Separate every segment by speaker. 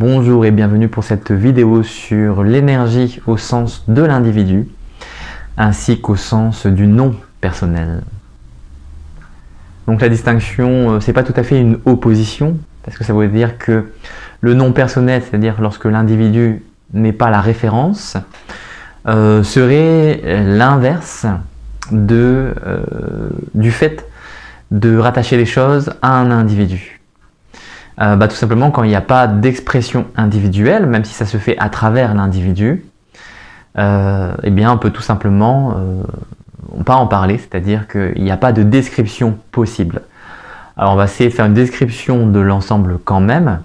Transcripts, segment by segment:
Speaker 1: Bonjour et bienvenue pour cette vidéo sur l'énergie au sens de l'individu ainsi qu'au sens du non personnel. Donc la distinction, c'est pas tout à fait une opposition parce que ça veut dire que le non personnel, c'est-à-dire lorsque l'individu n'est pas la référence, serait l'inverse du fait de rattacher les choses à un individu. Tout simplement quand il n'y a pas d'expression individuelle, même si ça se fait à travers l'individu, eh bien on peut tout simplement pas en parler, c'est-à-dire qu'il n'y a pas de description possible. Alors on va essayer de faire une description de l'ensemble quand même,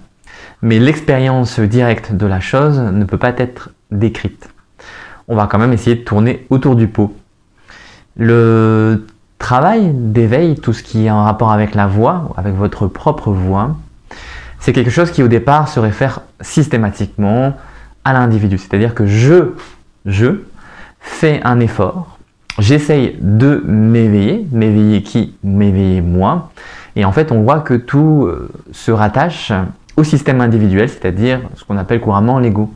Speaker 1: mais l'expérience directe de la chose ne peut pas être décrite. On va quand même essayer de tourner autour du pot. Le travail d'éveil, tout ce qui est en rapport avec la voix, avec votre propre voix, c'est quelque chose qui au départ se réfère systématiquement à l'individu. C'est-à-dire que je fais un effort, j'essaye de m'éveiller, m'éveiller qui? M'éveiller moi. Et en fait, on voit que tout se rattache au système individuel, c'est-à-dire ce qu'on appelle couramment l'ego.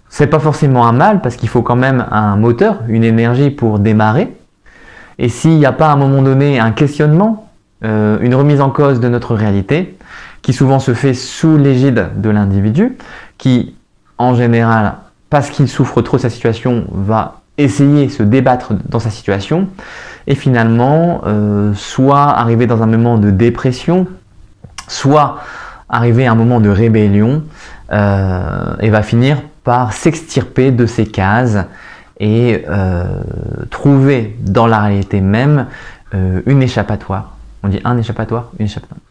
Speaker 1: C'est pas forcément un mal parce qu'il faut quand même un moteur, une énergie pour démarrer. Et s'il n'y a pas à un moment donné un questionnement, une remise en cause de notre réalité, qui souvent se fait sous l'égide de l'individu, qui en général, parce qu'il souffre trop de sa situation, va essayer de se débattre dans sa situation, et finalement, soit arriver dans un moment de dépression, soit arriver à un moment de rébellion, et va finir par s'extirper de ces cases et trouver dans la réalité même une échappatoire. On dit un échappatoire?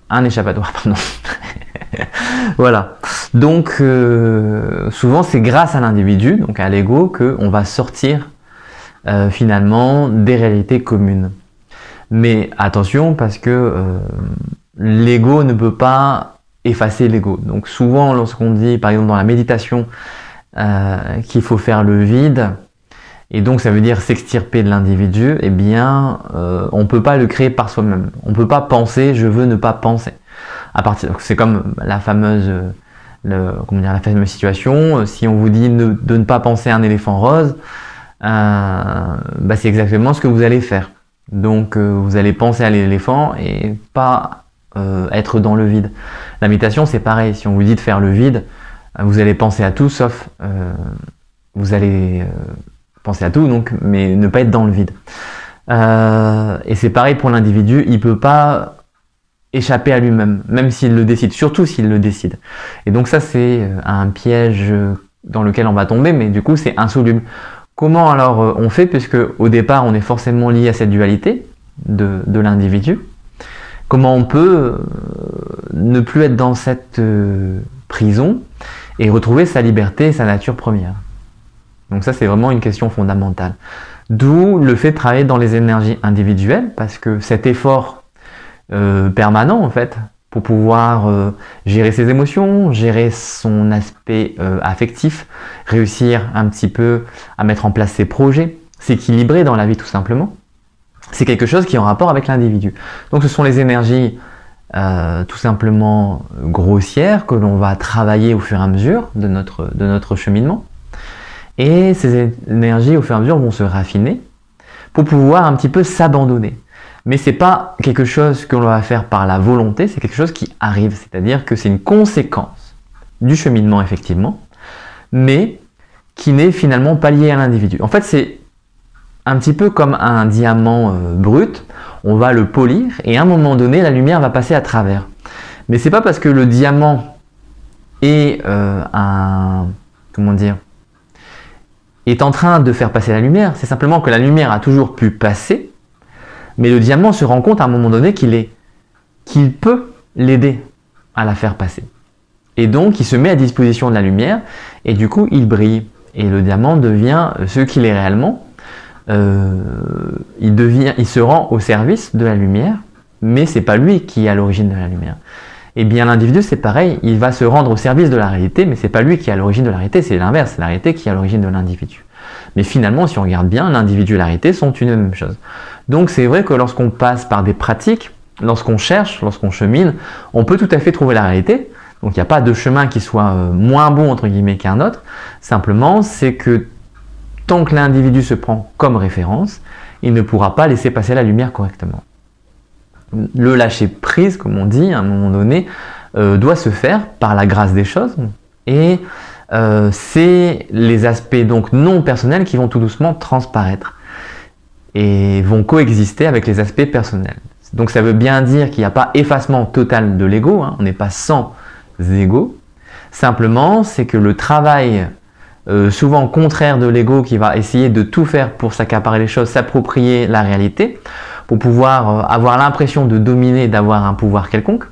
Speaker 1: Un échappatoire, pardon. Voilà. Donc, souvent, c'est grâce à l'individu, donc à l'ego, qu'on va sortir finalement des réalités communes. Mais attention, parce que l'ego ne peut pas effacer l'ego. Donc, souvent, lorsqu'on dit, par exemple, dans la méditation, qu'il faut faire le vide, et donc ça veut dire s'extirper de l'individu, eh bien on ne peut pas le créer par soi-même. On ne peut pas penser, je veux ne pas penser. C'est comme la fameuse, la fameuse situation, si on vous dit de ne pas penser à un éléphant rose, c'est exactement ce que vous allez faire. Donc vous allez penser à l'éléphant et pas être dans le vide. La méditation c'est pareil, si on vous dit de faire le vide, vous allez penser à tout sauf vous allez penser à tout, donc, mais ne pas être dans le vide. Et c'est pareil pour l'individu, il ne peut pas échapper à lui-même, même s'il le décide, surtout s'il le décide. Et donc ça, c'est un piège dans lequel on va tomber, mais du coup, c'est insoluble. Comment alors on fait, puisque au départ, on est forcément lié à cette dualité de l'individu? Comment on peut ne plus être dans cette prison et retrouver sa liberté et sa nature première? Donc ça, c'est vraiment une question fondamentale. D'où le fait de travailler dans les énergies individuelles, parce que cet effort permanent, en fait, pour pouvoir gérer ses émotions, gérer son aspect affectif, réussir un petit peu à mettre en place ses projets, s'équilibrer dans la vie tout simplement, c'est quelque chose qui est en rapport avec l'individu. Donc ce sont les énergies tout simplement grossières que l'on va travailler au fur et à mesure de notre cheminement. Et ces énergies, au fur et à mesure, vont se raffiner pour pouvoir un petit peu s'abandonner. Mais ce n'est pas quelque chose que l'on va faire par la volonté, c'est quelque chose qui arrive. C'est-à-dire que c'est une conséquence du cheminement, effectivement, mais qui n'est finalement pas liée à l'individu. En fait, c'est un petit peu comme un diamant brut. On va le polir et à un moment donné, la lumière va passer à travers. Mais ce n'est pas parce que le diamant est est en train de faire passer la lumière, c'est simplement que la lumière a toujours pu passer, mais le diamant se rend compte à un moment donné qu'il peut l'aider à la faire passer. Et donc, il se met à disposition de la lumière, et du coup, il brille. Et le diamant devient ce qu'il est réellement. Il se rend au service de la lumière, mais c'est pas lui qui est à l'origine de la lumière. Et bien l'individu c'est pareil, il va se rendre au service de la réalité, mais c'est pas lui qui est à l'origine de la réalité, c'est l'inverse, c'est la réalité qui est à l'origine de l'individu. Mais finalement, si on regarde bien, l'individu et la réalité sont une même chose. Donc c'est vrai que lorsqu'on passe par des pratiques, lorsqu'on cherche, lorsqu'on chemine, on peut tout à fait trouver la réalité, Donc il n'y a pas de chemin qui soit moins bon entre guillemets qu'un autre. Simplement, c'est que tant que l'individu se prend comme référence, il ne pourra pas laisser passer la lumière correctement. Le lâcher prise, comme on dit, à un moment donné, doit se faire par la grâce des choses. Et c'est les aspects donc non personnels qui vont tout doucement transparaître et vont coexister avec les aspects personnels. Donc ça veut bien dire qu'il n'y a pas effacement total de l'ego, hein, on n'est pas sans ego. Simplement, c'est que le travail souvent contraire de l'ego qui va essayer de tout faire pour s'accaparer les choses, s'approprier la réalité, pour pouvoir avoir l'impression de dominer, d'avoir un pouvoir quelconque,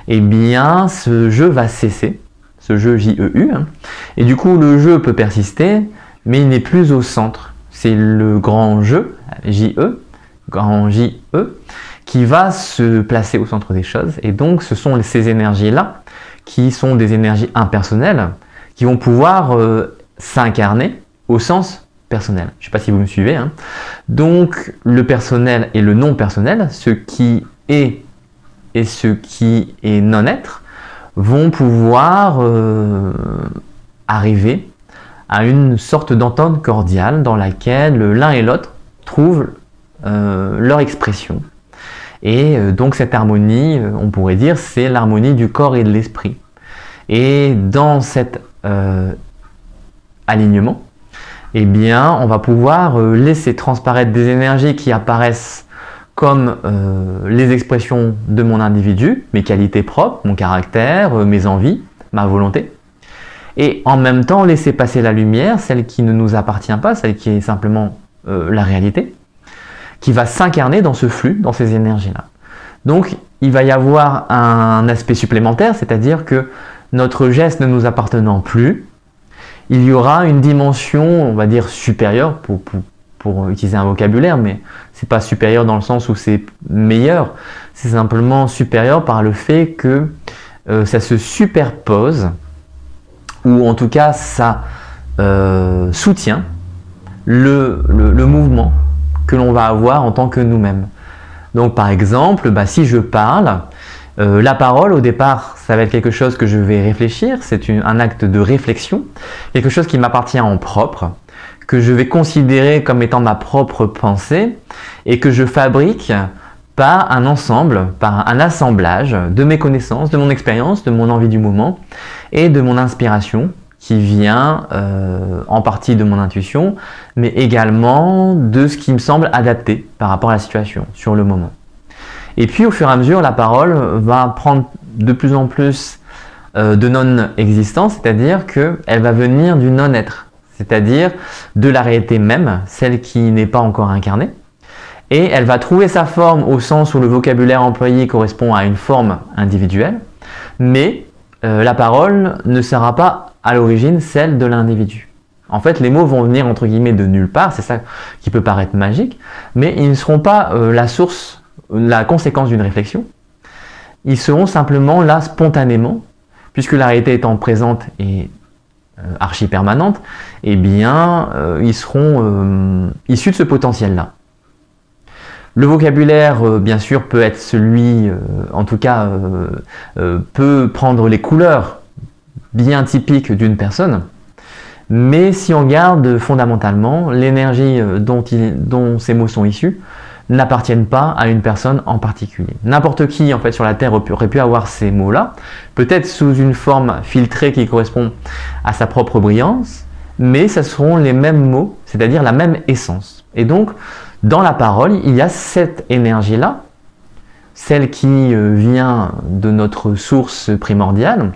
Speaker 1: eh bien ce jeu va cesser, ce jeu J-E-U, hein, et du coup le jeu peut persister, mais il n'est plus au centre. C'est le grand jeu, J-E, grand J-E, qui va se placer au centre des choses, et donc ce sont ces énergies-là, qui sont des énergies impersonnelles, qui vont pouvoir s'incarner au sens personnel. Je ne sais pas si vous me suivez, hein. Donc le personnel et le non personnel, ce qui est et ce qui est non-être, vont pouvoir arriver à une sorte d'entente cordiale dans laquelle l'un et l'autre trouvent leur expression. Et donc cette harmonie, on pourrait dire, c'est l'harmonie du corps et de l'esprit. Et dans cet alignement, eh bien, on va pouvoir laisser transparaître des énergies qui apparaissent comme les expressions de mon individu, mes qualités propres, mon caractère, mes envies, ma volonté. Et en même temps, laisser passer la lumière, celle qui ne nous appartient pas, celle qui est simplement la réalité, qui va s'incarner dans ce flux, dans ces énergies-là. Donc, il va y avoir un aspect supplémentaire, c'est-à-dire que notre geste ne nous appartenant plus, il y aura une dimension, on va dire, supérieure, pour utiliser un vocabulaire, mais c'est pas supérieur dans le sens où c'est meilleur, c'est simplement supérieur par le fait que ça se superpose, ou en tout cas ça soutient le mouvement que l'on va avoir en tant que nous-mêmes. Donc par exemple, si je parle, la parole au départ ça va être quelque chose que je vais réfléchir, c'est un acte de réflexion, quelque chose qui m'appartient en propre, que je vais considérer comme étant ma propre pensée et que je fabrique par un ensemble, par un assemblage de mes connaissances, de mon expérience, de mon envie du moment et de mon inspiration qui vient en partie de mon intuition, mais également de ce qui me semble adapté par rapport à la situation, sur le moment. Et puis au fur et à mesure, la parole va prendre de plus en plus de non-existence, c'est-à-dire qu'elle va venir du non-être, c'est-à-dire de la réalité même, celle qui n'est pas encore incarnée. Et elle va trouver sa forme au sens où le vocabulaire employé correspond à une forme individuelle, mais la parole ne sera pas à l'origine celle de l'individu. En fait, les mots vont venir entre guillemets de nulle part, c'est ça qui peut paraître magique, mais ils ne seront pas la source, la conséquence d'une réflexion. Ils seront simplement là spontanément, puisque la réalité étant présente et archi-permanente, eh bien, ils seront issus de ce potentiel-là. Le vocabulaire, bien sûr, peut être celui, en tout cas, peut prendre les couleurs bien typiques d'une personne, mais si on regarde fondamentalement, l'énergie dont ces mots sont issus n'appartiennent pas à une personne en particulier. N'importe qui, en fait, sur la Terre aurait pu avoir ces mots-là, peut-être sous une forme filtrée qui correspond à sa propre brillance, mais ce seront les mêmes mots, c'est-à-dire la même essence. Et donc, dans la parole, il y a cette énergie-là, celle qui vient de notre source primordiale,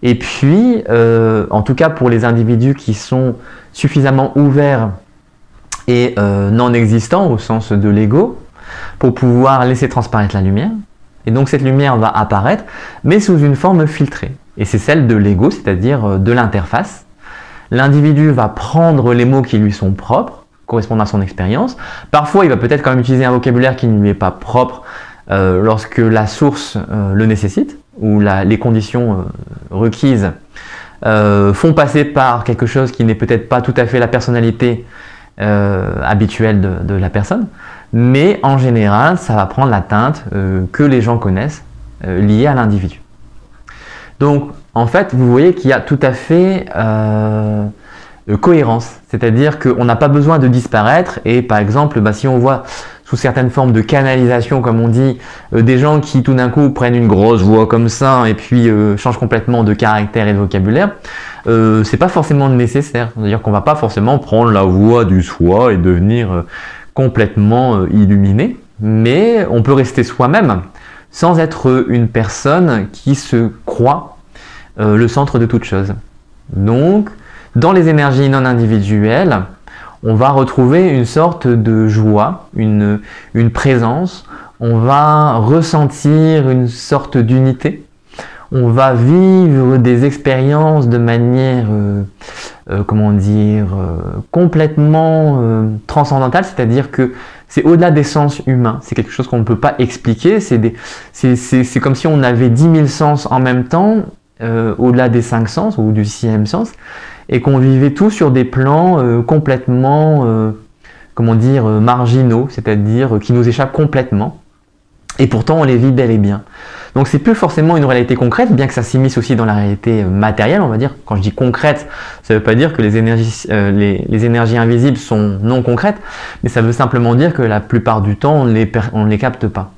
Speaker 1: et puis, en tout cas pour les individus qui sont suffisamment ouverts et non existants au sens de l'ego, pour pouvoir laisser transparaître la lumière, et donc cette lumière va apparaître, mais sous une forme filtrée, et c'est celle de l'ego, c'est-à-dire de l'interface. L'individu va prendre les mots qui lui sont propres, correspondent à son expérience. Parfois, il va peut-être quand même utiliser un vocabulaire qui ne lui est pas propre lorsque la source le nécessite, ou les conditions requises font passer par quelque chose qui n'est peut-être pas tout à fait la personnalité habituelle de la personne, mais en général, ça va prendre la teinte que les gens connaissent liée à l'individu. Donc en fait, vous voyez qu'il y a tout à fait cohérence, c'est-à-dire qu'on n'a pas besoin de disparaître. Et par exemple, si on voit sous certaines formes de canalisation, comme on dit, des gens qui tout d'un coup prennent une grosse voix comme ça et puis changent complètement de caractère et de vocabulaire, c'est pas forcément nécessaire. C'est-à-dire qu'on va pas forcément prendre la voix du soi et devenir complètement illuminé, mais on peut rester soi-même sans être une personne qui se croit le centre de toute chose. Donc, dans les énergies non individuelles, on va retrouver une sorte de joie, une présence, on va ressentir une sorte d'unité, on va vivre des expériences de manière, comment dire, complètement transcendantale, c'est-à-dire que c'est au-delà des sens humains, c'est quelque chose qu'on ne peut pas expliquer, c'est comme si on avait 10 000 sens en même temps, au-delà des 5 sens ou du 6e sens, et qu'on vivait tout sur des plans complètement, comment dire, marginaux, c'est-à-dire qui nous échappent complètement, et pourtant on les vit bel et bien. Donc c'est plus forcément une réalité concrète, bien que ça s'immisce aussi dans la réalité matérielle, on va dire. Quand je dis concrète, ça ne veut pas dire que les énergies invisibles sont non concrètes, mais ça veut simplement dire que la plupart du temps, on ne les capte pas.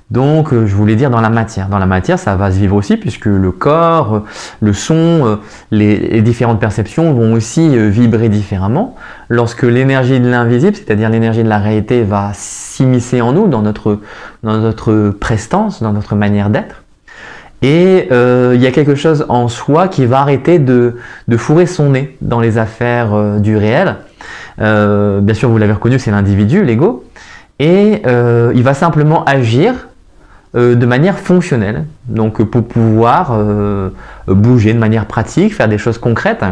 Speaker 1: Donc, je voulais dire dans la matière. Dans la matière, ça va se vivre aussi, puisque le corps, le son, les différentes perceptions vont aussi vibrer différemment. Lorsque l'énergie de l'invisible, c'est-à-dire l'énergie de la réalité, va s'immiscer en nous, dans notre prestance, dans notre manière d'être. Et il y a quelque chose en soi qui va arrêter de fourrer son nez dans les affaires du réel. Bien sûr, vous l'avez reconnu, c'est l'individu, l'ego. Et il va simplement agir de manière fonctionnelle, donc pour pouvoir bouger de manière pratique, faire des choses concrètes,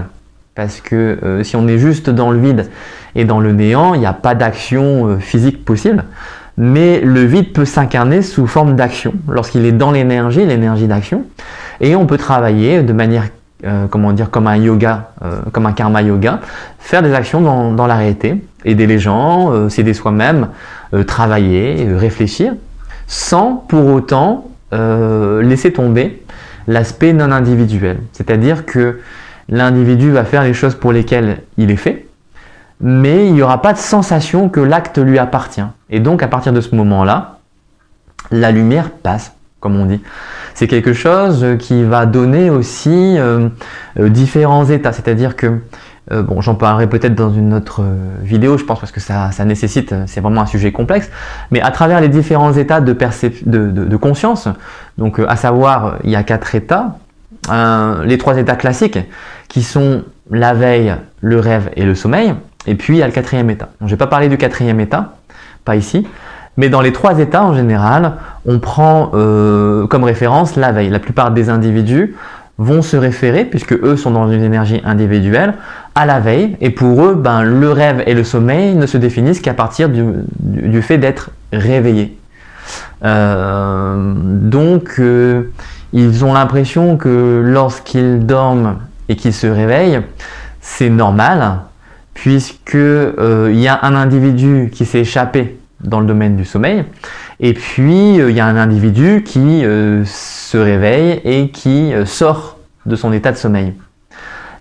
Speaker 1: parce que si on est juste dans le vide et dans le néant, il n'y a pas d'action physique possible, mais le vide peut s'incarner sous forme d'action, lorsqu'il est dans l'énergie d'action, et on peut travailler de manière, comment dire, comme un yoga, comme un karma yoga, faire des actions dans la réalité, aider les gens, s'aider soi-même, travailler, réfléchir, sans pour autant laisser tomber l'aspect non individuel. C'est-à-dire que l'individu va faire les choses pour lesquelles il est fait, mais il n'y aura pas de sensation que l'acte lui appartient. Et donc à partir de ce moment-là, la lumière passe, comme on dit. C'est quelque chose qui va donner aussi différents états. C'est-à-dire que bon, j'en parlerai peut-être dans une autre vidéo, je pense, parce que ça nécessite, c'est vraiment un sujet complexe, mais à travers les différents états de conscience, donc à savoir, il y a 4 états, les 3 états classiques, qui sont la veille, le rêve et le sommeil, et puis il y a le 4e état. Donc, je ne vais pas parler du 4e état, pas ici, mais dans les 3 états, en général, on prend comme référence la veille. La plupart des individus vont se référer, puisque eux sont dans une énergie individuelle, à la veille, et pour eux, le rêve et le sommeil ne se définissent qu'à partir du fait d'être réveillés. Donc, ils ont l'impression que lorsqu'ils dorment et qu'ils se réveillent, c'est normal, puisque il y a un individu qui s'est échappé dans le domaine du sommeil, et puis il y a un individu qui se réveille et qui sort de son état de sommeil.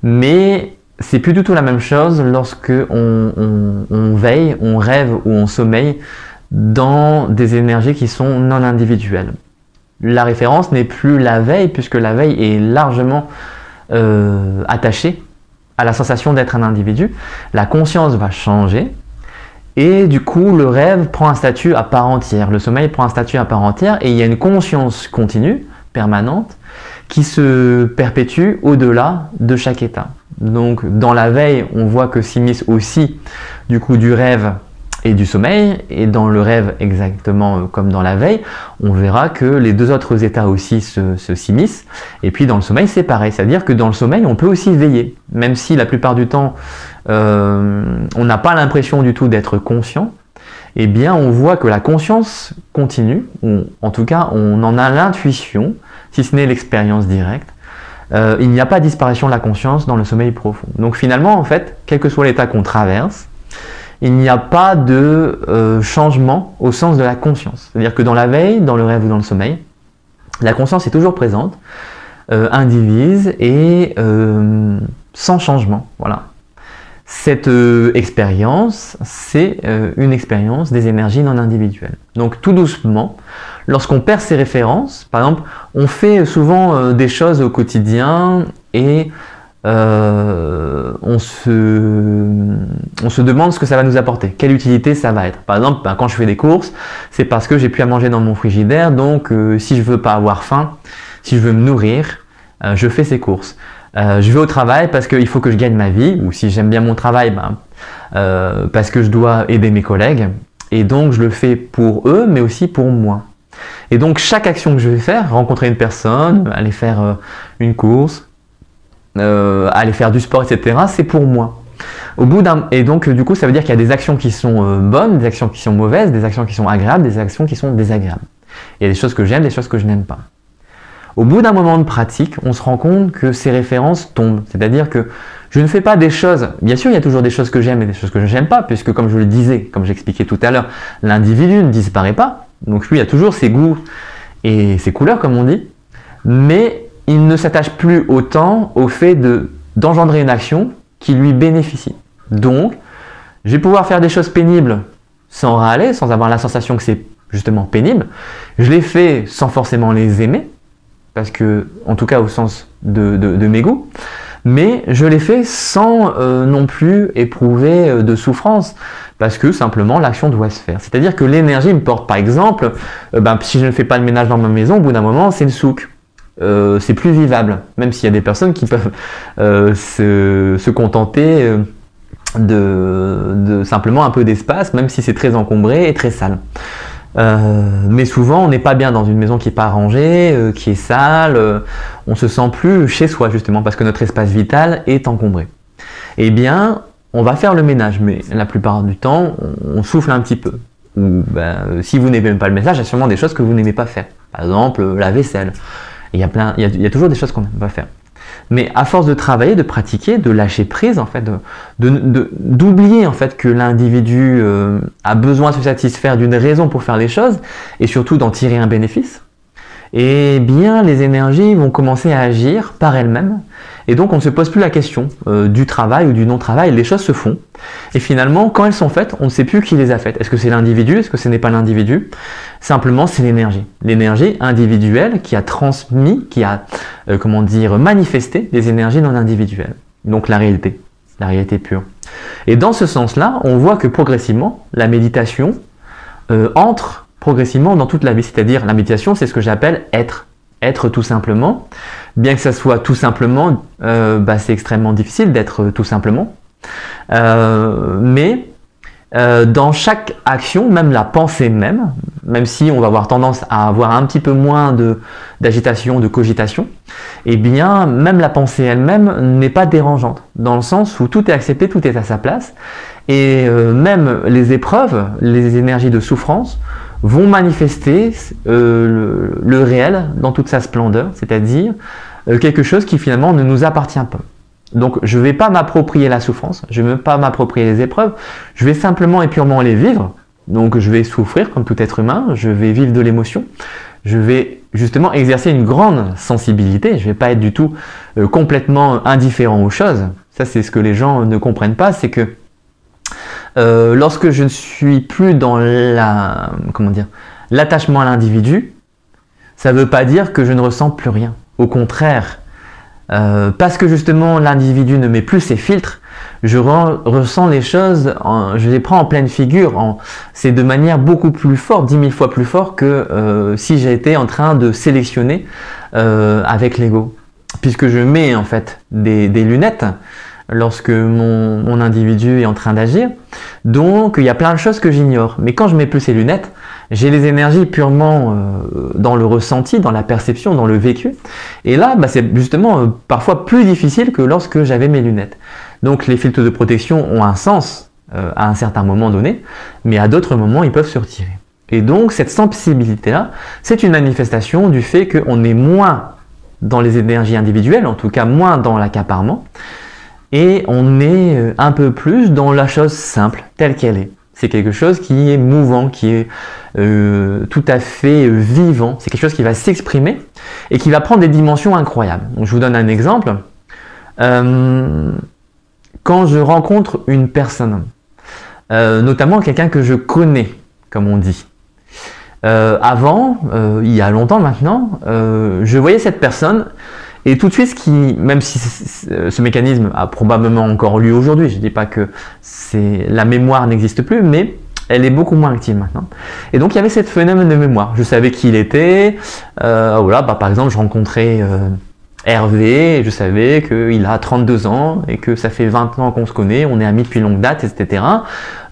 Speaker 1: Mais c'est plus du tout la même chose lorsque on veille, on rêve ou on sommeille dans des énergies qui sont non individuelles. La référence n'est plus la veille, puisque la veille est largement attachée à la sensation d'être un individu. La conscience va changer, et du coup le rêve prend un statut à part entière, le sommeil prend un statut à part entière, et il y a une conscience continue, permanente, qui se perpétue au-delà de chaque état. Donc dans la veille, on voit que s'immisce aussi du coup du rêve et du sommeil, et dans le rêve exactement comme dans la veille, on verra que les 2 autres états aussi s'immiscent, et puis dans le sommeil c'est pareil, c'est-à-dire que dans le sommeil on peut aussi veiller, même si la plupart du temps on n'a pas l'impression du tout d'être conscient, eh bien on voit que la conscience continue, ou en tout cas on en a l'intuition, si ce n'est l'expérience directe. Il n'y a pas de disparition de la conscience dans le sommeil profond. Donc finalement, en fait, quel que soit l'état qu'on traverse, il n'y a pas de changement au sens de la conscience. C'est-à-dire que dans la veille, dans le rêve ou dans le sommeil, la conscience est toujours présente, indivise et sans changement. Voilà. Cette expérience, c'est une expérience des énergies non individuelles. Donc tout doucement, lorsqu'on perd ses références, par exemple, on fait souvent des choses au quotidien et on se demande ce que ça va nous apporter, quelle utilité ça va être. Par exemple, quand je fais des courses, c'est parce que j'ai plus à manger dans mon frigidaire, donc si je veux pas avoir faim, si je veux me nourrir, je fais ces courses. Je vais au travail parce qu'il faut que je gagne ma vie, ou si j'aime bien mon travail, parce que je dois aider mes collègues, et donc je le fais pour eux, mais aussi pour moi. Et donc chaque action que je vais faire, rencontrer une personne, aller faire une course, aller faire du sport, etc., c'est pour moi. Et donc du coup ça veut dire qu'il y a des actions qui sont bonnes, des actions qui sont mauvaises, des actions qui sont agréables, des actions qui sont désagréables. Il y a des choses que j'aime, des choses que je n'aime pas. Au bout d'un moment de pratique, on se rend compte que ces références tombent. C'est-à-dire que je ne fais pas des choses, bien sûr il y a toujours des choses que j'aime et des choses que je n'aime pas, puisque comme je le disais, comme j'expliquais tout à l'heure, l'individu ne disparaît pas. Donc lui, il a toujours ses goûts et ses couleurs, comme on dit, mais il ne s'attache plus autant au fait d'engendrer une action qui lui bénéficie. Donc, je vais pouvoir faire des choses pénibles sans râler, sans avoir la sensation que c'est justement pénible. Je les fais sans forcément les aimer, parce que, en tout cas au sens de mes goûts, mais je les fais sans non plus éprouver de souffrance, parce que simplement l'action doit se faire. C'est-à-dire que l'énergie me porte, par exemple, si je ne fais pas le ménage dans ma maison, au bout d'un moment c'est le souk. C'est plus vivable, même s'il y a des personnes qui peuvent se contenter de simplement un peu d'espace, même si c'est très encombré et très sale. Mais souvent on n'est pas bien dans une maison qui n'est pas rangée, qui est sale, on se sent plus chez soi justement parce que notre espace vital est encombré. Eh bien on va faire le ménage, mais la plupart du temps on souffle un petit peu. Ou si vous n'aimez pas le ménage, il y a sûrement des choses que vous n'aimez pas faire. Par exemple la vaisselle. Il y a toujours des choses qu'on n'aime pas faire. Mais à force de travailler, de pratiquer, de lâcher prise, en fait, d'oublier en fait que l'individu a besoin de se satisfaire d'une raison pour faire les choses, et surtout d'en tirer un bénéfice, eh bien les énergies vont commencer à agir par elles-mêmes, et donc on ne se pose plus la question du travail ou du non-travail, les choses se font, et finalement quand elles sont faites, on ne sait plus qui les a faites. Est-ce que c'est l'individu, est-ce que ce n'est pas l'individu? Simplement c'est l'énergie individuelle qui a transmis, qui a manifesté des énergies non individuelles, donc la réalité pure. Et dans ce sens-là, on voit que progressivement, la méditation entre progressivement dans toute la vie, c'est-à-dire la méditation, c'est ce que j'appelle être tout simplement. Bien que ça soit tout simplement, c'est extrêmement difficile d'être tout simplement, mais dans chaque action, même la pensée même si on va avoir tendance à avoir un petit peu moins d'agitation, de cogitation, eh bien même la pensée elle-même n'est pas dérangeante, dans le sens où tout est accepté, tout est à sa place, et même les épreuves, les énergies de souffrance vont manifester le réel dans toute sa splendeur, c'est-à-dire quelque chose qui finalement ne nous appartient pas. Donc je ne vais pas m'approprier la souffrance, je ne vais pas m'approprier les épreuves, je vais simplement et purement les vivre. Donc je vais souffrir comme tout être humain, je vais vivre de l'émotion, je vais justement exercer une grande sensibilité, je ne vais pas être du tout complètement indifférent aux choses. Ça c'est ce que les gens ne comprennent pas, c'est que lorsque je ne suis plus dans l'attachement à l'individu, ça ne veut pas dire que je ne ressens plus rien. Au contraire, parce que justement l'individu ne met plus ses filtres, je ressens les choses, je les prends en pleine figure, c'est de manière beaucoup plus forte, 10 000 fois plus fort que si j'étais en train de sélectionner avec l'ego. Puisque je mets en fait des lunettes lorsque mon individu est en train d'agir, donc il y a plein de choses que j'ignore. Mais quand je mets plus ces lunettes, j'ai les énergies purement dans le ressenti, dans la perception, dans le vécu. Et là, c'est justement parfois plus difficile que lorsque j'avais mes lunettes. Donc les filtres de protection ont un sens à un certain moment donné, mais à d'autres moments, ils peuvent se retirer. Et donc cette sensibilité-là, c'est une manifestation du fait qu'on est moins dans les énergies individuelles, en tout cas moins dans l'accaparement, et on est un peu plus dans la chose simple, telle qu'elle est. C'est quelque chose qui est mouvant, qui est tout à fait vivant. C'est quelque chose qui va s'exprimer et qui va prendre des dimensions incroyables. Donc, je vous donne un exemple. Quand je rencontre une personne, notamment quelqu'un que je connais, comme on dit, avant, il y a longtemps maintenant, je voyais cette personne et tout de suite, même si ce mécanisme a probablement encore lieu aujourd'hui, je ne dis pas que la mémoire n'existe plus, mais elle est beaucoup moins active maintenant. Et donc il y avait cette phénomène de mémoire. Je savais qui il était. Voilà, par exemple, je rencontrais Hervé, et je savais qu'il a 32 ans et que ça fait 20 ans qu'on se connaît, on est amis depuis longue date, etc.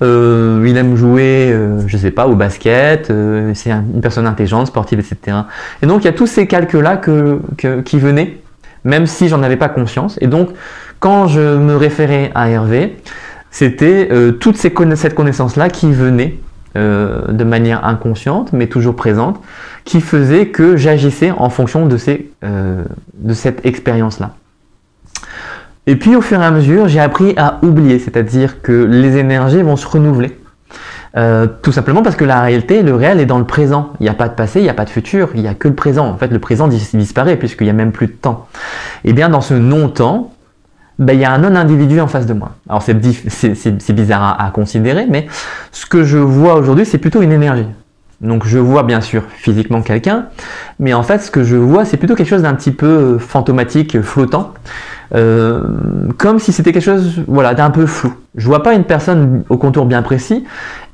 Speaker 1: Il aime jouer, je sais pas, au basket, c'est une personne intelligente, sportive, etc. Et donc il y a tous ces calculs-là qui venaient, même si j'en avais pas conscience. Et donc quand je me référais à Hervé, c'était toute cette connaissance-là qui venait de manière inconsciente, mais toujours présente, qui faisait que j'agissais en fonction de cette expérience-là. Et puis au fur et à mesure, j'ai appris à oublier, c'est-à-dire que les énergies vont se renouveler. Tout simplement parce que la réalité, le réel est dans le présent. Il n'y a pas de passé, il n'y a pas de futur, il n'y a que le présent. En fait, le présent disparaît puisqu'il n'y a même plus de temps. Et bien dans ce non-temps, il y a un non-individu en face de moi. Alors c'est bizarre à considérer, mais ce que je vois aujourd'hui, c'est plutôt une énergie. Donc je vois bien sûr physiquement quelqu'un, mais en fait ce que je vois, c'est plutôt quelque chose d'un petit peu fantomatique, flottant, comme si c'était quelque chose d'un peu flou. Je vois pas une personne au contour bien précis,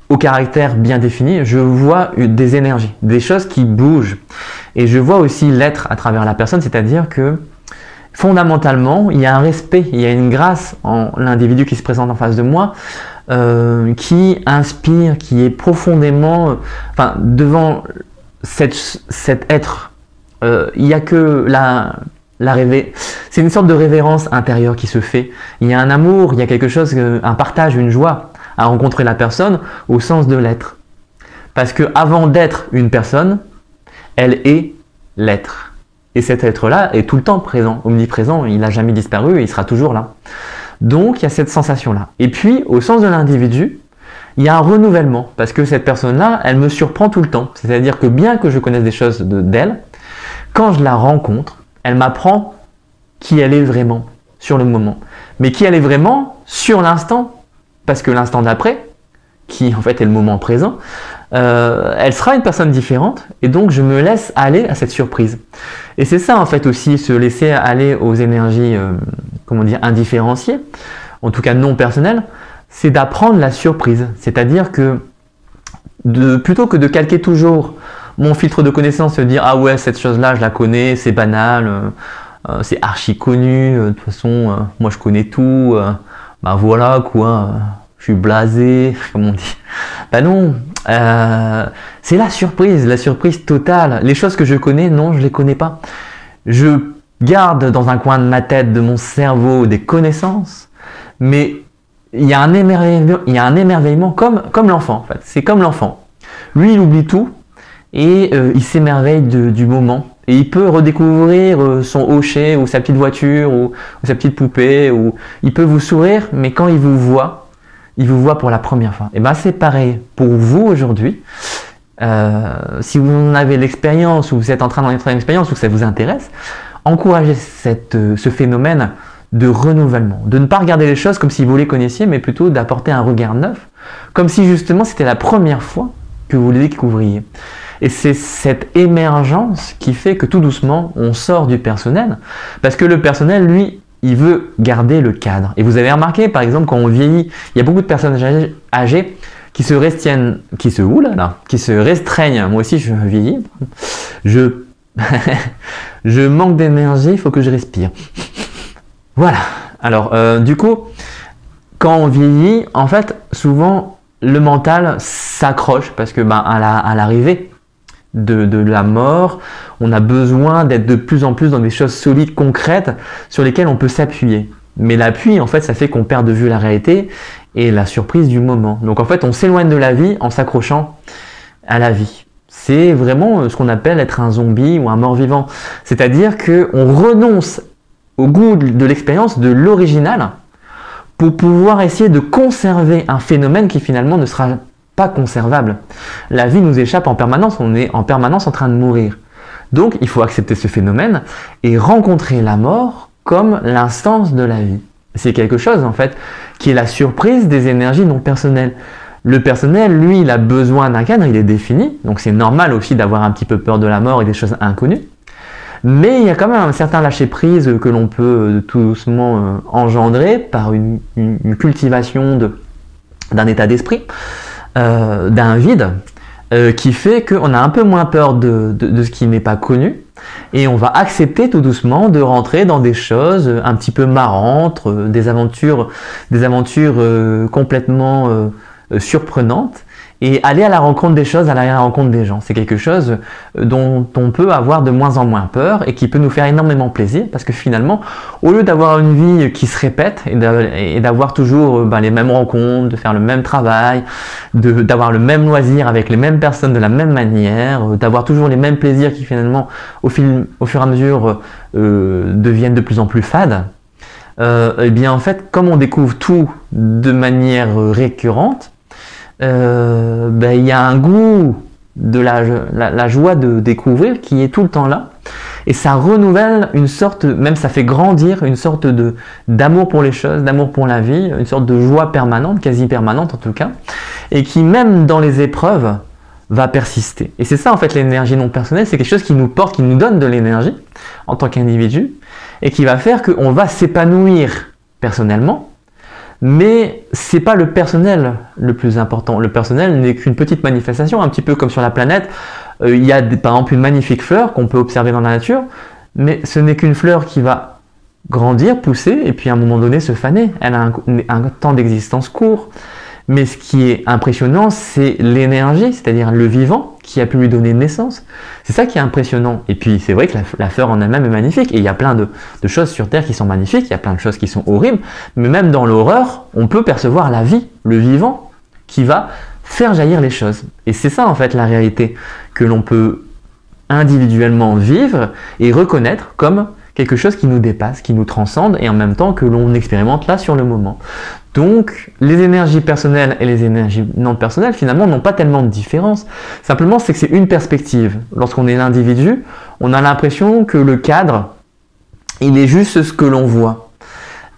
Speaker 1: au caractère bien défini, je vois des énergies, des choses qui bougent. Et je vois aussi l'être à travers la personne, c'est-à-dire que fondamentalement, il y a un respect, il y a une grâce en l'individu qui se présente en face de moi, qui inspire, qui est profondément, devant cet être, il n'y a que c'est une sorte de révérence intérieure qui se fait. Il y a un amour, il y a quelque chose, un partage, une joie à rencontrer la personne au sens de l'être. Parce que avant d'être une personne, elle est l'être. Et cet être-là est tout le temps présent, omniprésent, il n'a jamais disparu et il sera toujours là. Donc il y a cette sensation-là. Et puis, au sens de l'individu, il y a un renouvellement, parce que cette personne-là, elle me surprend tout le temps. C'est-à-dire que bien que je connaisse des choses d'elle, quand je la rencontre, elle m'apprend qui elle est vraiment, sur le moment. Mais qui elle est vraiment sur l'instant, parce que l'instant d'après, qui en fait est le moment présent, elle sera une personne différente, et donc je me laisse aller à cette surprise. Et c'est ça en fait aussi, se laisser aller aux énergies, indifférenciées, en tout cas non personnelles, c'est d'apprendre la surprise. C'est-à-dire que plutôt que de calquer toujours mon filtre de connaissance, se dire ah ouais cette chose-là je la connais, c'est banal, c'est archi connu, de toute façon moi je connais tout, voilà quoi. Je suis blasé, comme on dit. Non, c'est la surprise totale. Les choses que je connais, non, je les connais pas. Je garde dans un coin de ma tête, de mon cerveau, des connaissances, mais il y a un émerveillement comme l'enfant, en fait. C'est comme l'enfant. Lui, il oublie tout et il s'émerveille du moment. Et il peut redécouvrir son hochet ou sa petite voiture ou sa petite poupée. Ou il peut vous sourire, mais quand il vous voit pour la première fois. Et c'est pareil pour vous aujourd'hui. Si vous en avez l'expérience ou vous êtes en train d'en être une expérience ou que ça vous intéresse, encouragez ce phénomène de renouvellement. De ne pas regarder les choses comme si vous les connaissiez, mais plutôt d'apporter un regard neuf, comme si justement c'était la première fois que vous les découvriez. Et c'est cette émergence qui fait que tout doucement, on sort du personnel, parce que le personnel, lui, il veut garder le cadre. Et vous avez remarqué, par exemple, quand on vieillit, il y a beaucoup de personnes âgées qui se restreignent. Moi aussi, je vieillis. Je manque d'énergie, il faut que je respire. Voilà. Alors, du coup, quand on vieillit, en fait, souvent, le mental s'accroche parce que, à l'arrivée de la mort, on a besoin d'être de plus en plus dans des choses solides, concrètes, sur lesquelles on peut s'appuyer. Mais l'appui, en fait, ça fait qu'on perd de vue la réalité et la surprise du moment. Donc en fait, on s'éloigne de la vie en s'accrochant à la vie. C'est vraiment ce qu'on appelle être un zombie ou un mort-vivant. C'est-à-dire qu'on renonce au goût de l'expérience, de l'original, pour pouvoir essayer de conserver un phénomène qui finalement ne sera pas conservable. La vie nous échappe en permanence, on est en permanence en train de mourir. Donc il faut accepter ce phénomène et rencontrer la mort comme l'instance de la vie. C'est quelque chose en fait qui est la surprise des énergies non personnelles. Le personnel, lui, il a besoin d'un cadre, il est défini, donc c'est normal aussi d'avoir un petit peu peur de la mort et des choses inconnues. Mais il y a quand même un certain lâcher-prise que l'on peut tout doucement engendrer par une cultivation d'un état d'esprit, d'un vide, qui fait qu'on a un peu moins peur de ce qui n'est pas connu, et on va accepter tout doucement de rentrer dans des choses un petit peu marrantes, des aventures complètement surprenantes, et aller à la rencontre des choses, aller à la rencontre des gens. C'est quelque chose dont on peut avoir de moins en moins peur et qui peut nous faire énormément plaisir, parce que finalement, au lieu d'avoir une vie qui se répète et d'avoir toujours les mêmes rencontres, de faire le même travail, d'avoir le même loisir avec les mêmes personnes de la même manière, d'avoir toujours les mêmes plaisirs qui finalement, au fur et à mesure, deviennent de plus en plus fades, et bien en fait, comme on découvre tout de manière récurrente, il y a un goût de la joie de découvrir qui est tout le temps là, et ça renouvelle une sorte, même ça fait grandir une sorte d'amour pour les choses, d'amour pour la vie, une sorte de joie permanente, quasi permanente en tout cas, et qui même dans les épreuves va persister. Et c'est ça en fait l'énergie non personnelle, c'est quelque chose qui nous porte, qui nous donne de l'énergie en tant qu'individu, et qui va faire qu'on va s'épanouir personnellement. Mais c'est pas le personnel le plus important. Le personnel n'est qu'une petite manifestation, un petit peu comme sur la planète. Il y a par exemple une magnifique fleur qu'on peut observer dans la nature, mais ce n'est qu'une fleur qui va grandir, pousser, et puis à un moment donné se faner. Elle a un temps d'existence court. Mais ce qui est impressionnant, c'est l'énergie, c'est-à-dire le vivant qui a pu lui donner naissance. C'est ça qui est impressionnant. Et puis c'est vrai que la fleur en elle-même est magnifique. Et il y a plein de choses sur Terre qui sont magnifiques, il y a plein de choses qui sont horribles. Mais même dans l'horreur, on peut percevoir la vie, le vivant, qui va faire jaillir les choses. Et c'est ça en fait la réalité que l'on peut individuellement vivre et reconnaître comme quelque chose qui nous dépasse, qui nous transcende, et en même temps que l'on expérimente là sur le moment. Donc, les énergies personnelles et les énergies non personnelles, finalement, n'ont pas tellement de différence. Simplement, c'est que c'est une perspective. Lorsqu'on est l'individu, on a l'impression que le cadre, il est juste ce que l'on voit.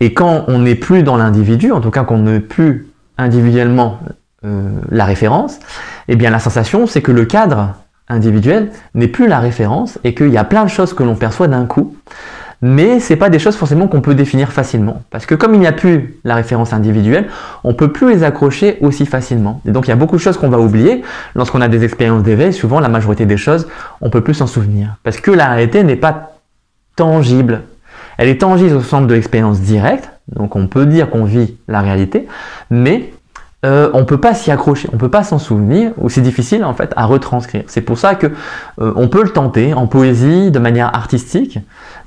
Speaker 1: Et quand on n'est plus dans l'individu, en tout cas qu'on n'est plus individuellement la référence, eh bien la sensation, c'est que le cadre individuel n'est plus la référence et qu'il y a plein de choses que l'on perçoit d'un coup, mais c'est pas des choses forcément qu'on peut définir facilement, parce que comme il n'y a plus la référence individuelle, on peut plus les accrocher aussi facilement. Et donc il y a beaucoup de choses qu'on va oublier lorsqu'on a des expériences d'éveil. Souvent la majorité des choses, on peut plus s'en souvenir, parce que la réalité n'est pas tangible. Elle est tangible au centre de l'expérience directe, donc on peut dire qu'on vit la réalité, mais on peut pas s'y accrocher, on peut pas s'en souvenir, ou c'est difficile en fait à retranscrire. C'est pour ça que on peut le tenter en poésie de manière artistique,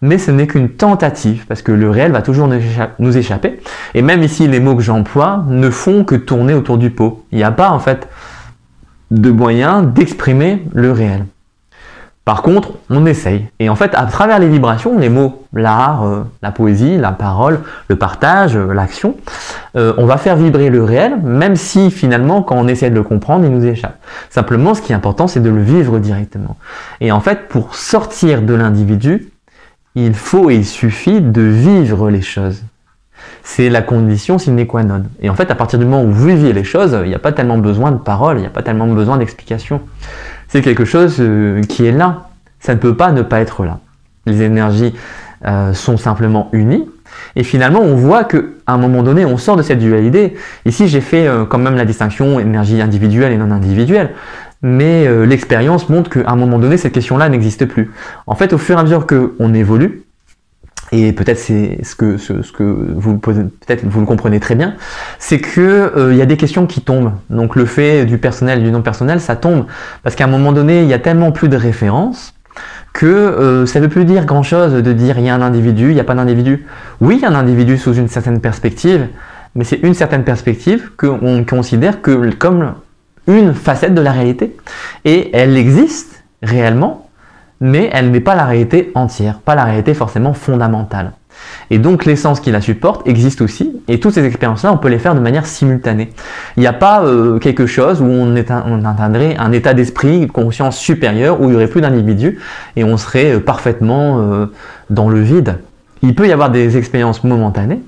Speaker 1: mais ce n'est qu'une tentative, parce que le réel va toujours nous échapper. Et même ici, les mots que j'emploie ne font que tourner autour du pot. Il n'y a pas en fait de moyen d'exprimer le réel. Par contre, on essaye. Et en fait, à travers les vibrations, les mots, l'art, la poésie, la parole, le partage, l'action, on va faire vibrer le réel, même si finalement, quand on essaie de le comprendre, il nous échappe. Simplement, ce qui est important, c'est de le vivre directement. Et en fait, pour sortir de l'individu, il faut et il suffit de vivre les choses. C'est la condition sine qua non. Et en fait, à partir du moment où vous vivez les choses, il n'y a pas tellement besoin de paroles, il n'y a pas tellement besoin d'explications. C'est quelque chose qui est là. Ça ne peut pas ne pas être là. Les énergies sont simplement unies. Et finalement, on voit qu'à un moment donné, on sort de cette dualité. Ici, j'ai fait quand même la distinction énergie individuelle et non individuelle. Mais l'expérience montre qu'à un moment donné, cette question-là n'existe plus. En fait, au fur et à mesure qu'on évolue, et peut-être c'est ce que vous posez, peut-être vous le comprenez très bien, c'est que il y a des questions qui tombent. Donc le fait du personnel et du non personnel, ça tombe parce qu'à un moment donné, il y a tellement plus de références que ça ne veut plus dire grand-chose de dire il y a un individu, il n'y a pas d'individu. Oui, il y a un individu sous une certaine perspective, mais c'est une certaine perspective qu'on considère que comme une facette de la réalité, et elle existe réellement. Mais elle n'est pas la réalité entière, pas la réalité forcément fondamentale. Et donc l'essence qui la supporte existe aussi, et toutes ces expériences-là, on peut les faire de manière simultanée. Il n'y a pas quelque chose où on atteindrait un état d'esprit, une conscience supérieure, où il n'y aurait plus d'individus, et on serait parfaitement dans le vide. Il peut y avoir des expériences momentanées,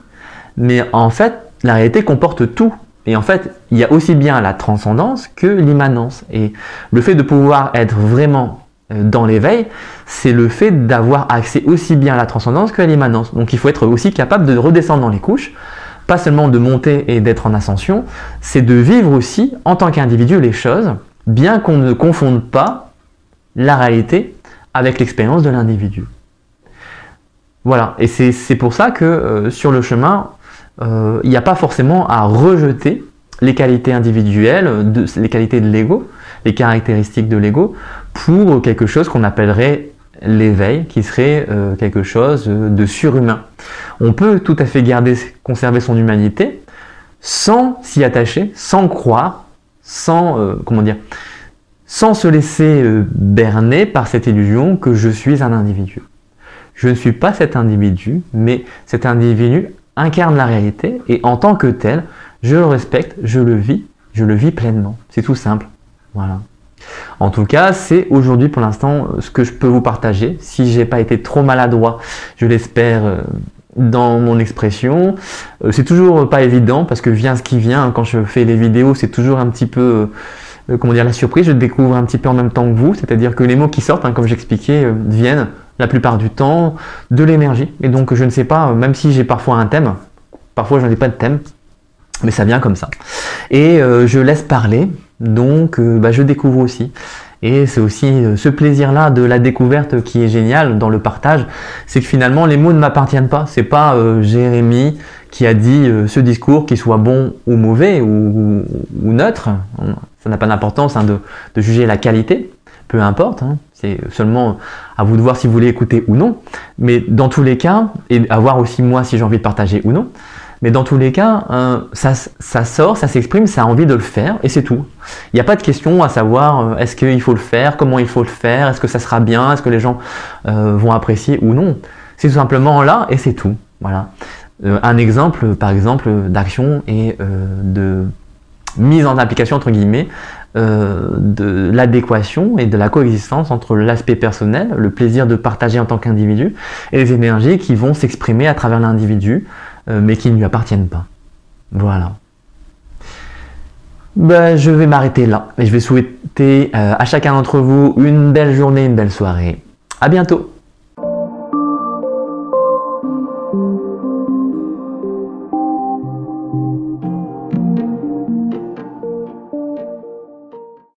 Speaker 1: mais en fait, la réalité comporte tout. Et en fait, il y a aussi bien la transcendance que l'immanence. Et le fait de pouvoir être vraiment dans l'éveil, c'est le fait d'avoir accès aussi bien à la transcendance qu'à l'immanence. Donc il faut être aussi capable de redescendre dans les couches, pas seulement de monter et d'être en ascension, c'est de vivre aussi en tant qu'individu les choses, bien qu'on ne confonde pas la réalité avec l'expérience de l'individu. Voilà, et c'est pour ça que sur le chemin, il n'y a pas forcément à rejeter les qualités individuelles, les qualités de l'ego, les caractéristiques de l'ego, pour quelque chose qu'on appellerait l'éveil, qui serait quelque chose de surhumain. On peut tout à fait conserver son humanité sans s'y attacher, sans croire, sans se laisser berner par cette illusion que je suis un individu. Je ne suis pas cet individu, mais cet individu incarne la réalité et en tant que tel, je le respecte, je le vis pleinement. C'est tout simple. Voilà. En tout cas, c'est aujourd'hui pour l'instant ce que je peux vous partager. Si j'ai pas été trop maladroit, je l'espère dans mon expression. C'est toujours pas évident parce que vient ce qui vient. Quand je fais les vidéos, c'est toujours un petit peu la surprise. Je découvre un petit peu en même temps que vous, c'est-à-dire que les mots qui sortent, comme j'expliquais, viennent la plupart du temps de l'énergie. Et donc je ne sais pas, même si j'ai parfois un thème, parfois je n'ai pas de thème, mais ça vient comme ça. Et je laisse parler, donc je découvre aussi. Et c'est aussi ce plaisir-là de la découverte qui est génial dans le partage, c'est que finalement les mots ne m'appartiennent pas. C'est pas Jérémy qui a dit ce discours, qu'il soit bon ou mauvais ou neutre. Ça n'a pas d'importance de juger la qualité, peu importe. C'est seulement à vous de voir si vous voulez écouter ou non. Mais dans tous les cas, et à voir aussi moi si j'ai envie de partager ou non. Mais dans tous les cas, ça sort, ça s'exprime, ça a envie de le faire et c'est tout. Il n'y a pas de question à savoir est-ce qu'il faut le faire, comment il faut le faire, est-ce que ça sera bien, est-ce que les gens vont apprécier ou non. C'est tout simplement là et c'est tout. Voilà. Un exemple, par exemple, d'action et de mise en application, entre guillemets, de l'adéquation et de la coexistence entre l'aspect personnel, le plaisir de partager en tant qu'individu, et les énergies qui vont s'exprimer à travers l'individu, mais qui ne lui appartiennent pas. Voilà. Je vais m'arrêter là, et je vais souhaiter à chacun d'entre vous une belle journée, une belle soirée. À bientôt!